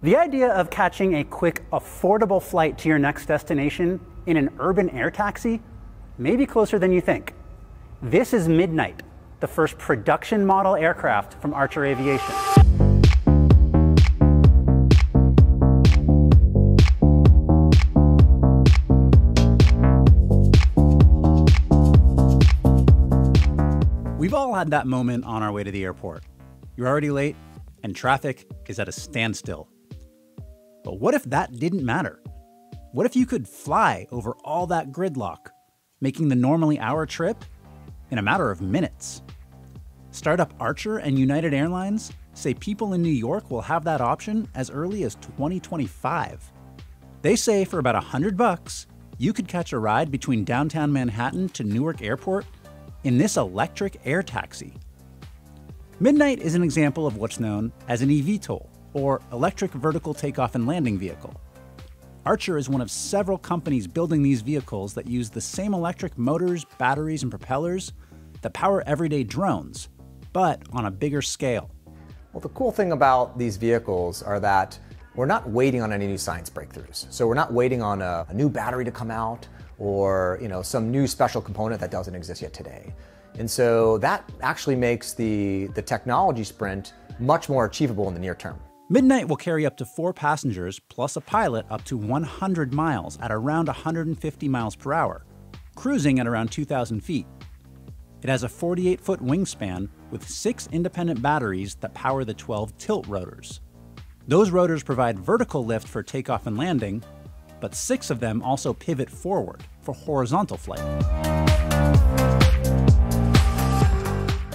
The idea of catching a quick, affordable flight to your next destination in an urban air taxi may be closer than you think. This is Midnight, the first production model aircraft from Archer Aviation. We've all had that moment on our way to the airport. You're already late, and traffic is at a standstill. But what if that didn't matter? What if you could fly over all that gridlock, making the normally hour trip in a matter of minutes? Startup Archer and United Airlines say people in New York will have that option as early as 2025. They say for about $100, you could catch a ride between downtown Manhattan to Newark Airport in this electric air taxi. Midnight is an example of what's known as an eVTOL, or electric vertical takeoff and landing vehicle. Archer is one of several companies building these vehicles that use the same electric motors, batteries, and propellers that power everyday drones, but on a bigger scale. Well, the cool thing about these vehicles are that we're not waiting on any new science breakthroughs. So we're not waiting on a new battery to come out or some new special component that doesn't exist yet today. And so that actually makes the technology sprint much more achievable in the near term. Midnight will carry up to 4 passengers plus a pilot up to 100 miles at around 150 miles per hour, cruising at around 2,000 feet. It has a 48-foot wingspan with 6 independent batteries that power the 12 tilt rotors. Those rotors provide vertical lift for takeoff and landing, but 6 of them also pivot forward for horizontal flight.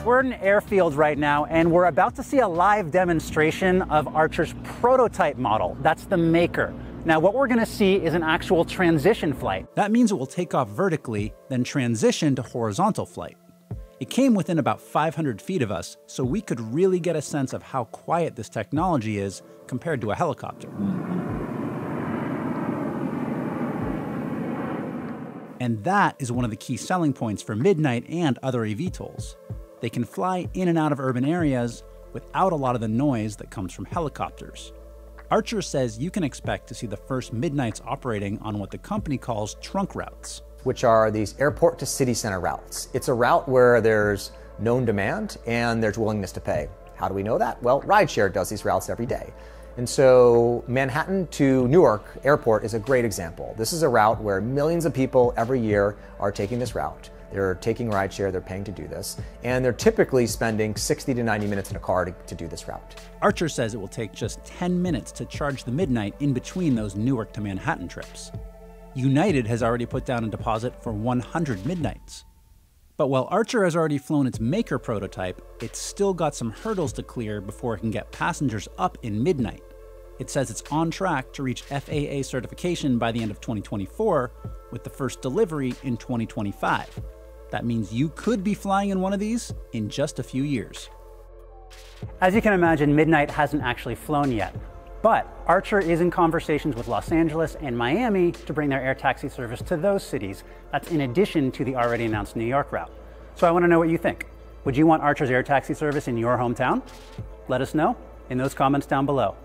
We're in an airfield right now, and we're about to see a live demonstration of Archer's prototype model. That's the Maker. Now, what we're going to see is an actual transition flight. That means it will take off vertically, then transition to horizontal flight. It came within about 500 feet of us, so we could really get a sense of how quiet this technology is compared to a helicopter. And that is one of the key selling points for Midnight and other eVTOLs. They can fly in and out of urban areas without a lot of the noise that comes from helicopters. Archer says you can expect to see the first Midnights operating on what the company calls trunk routes, which are these airport to city center routes. It's a route where there's known demand and there's willingness to pay. How do we know that? Well, rideshare does these routes every day. And so Manhattan to Newark Airport is a great example. This is a route where millions of people every year are taking this route. They're taking rideshare, they're paying to do this, and they're typically spending 60 to 90 minutes in a car to do this route. Archer says it will take just 10 minutes to charge the Midnight in between those Newark to Manhattan trips. United has already put down a deposit for 100 Midnights. But while Archer has already flown its Maker prototype, it's still got some hurdles to clear before it can get passengers up in Midnight. It says it's on track to reach FAA certification by the end of 2024, with the first delivery in 2025. That means you could be flying in one of these in just a few years. As you can imagine, Midnight hasn't actually flown yet, but Archer is in conversations with Los Angeles and Miami to bring their air taxi service to those cities. That's in addition to the already announced New York route. So I want to know what you think. Would you want Archer's air taxi service in your hometown? Let us know in those comments down below.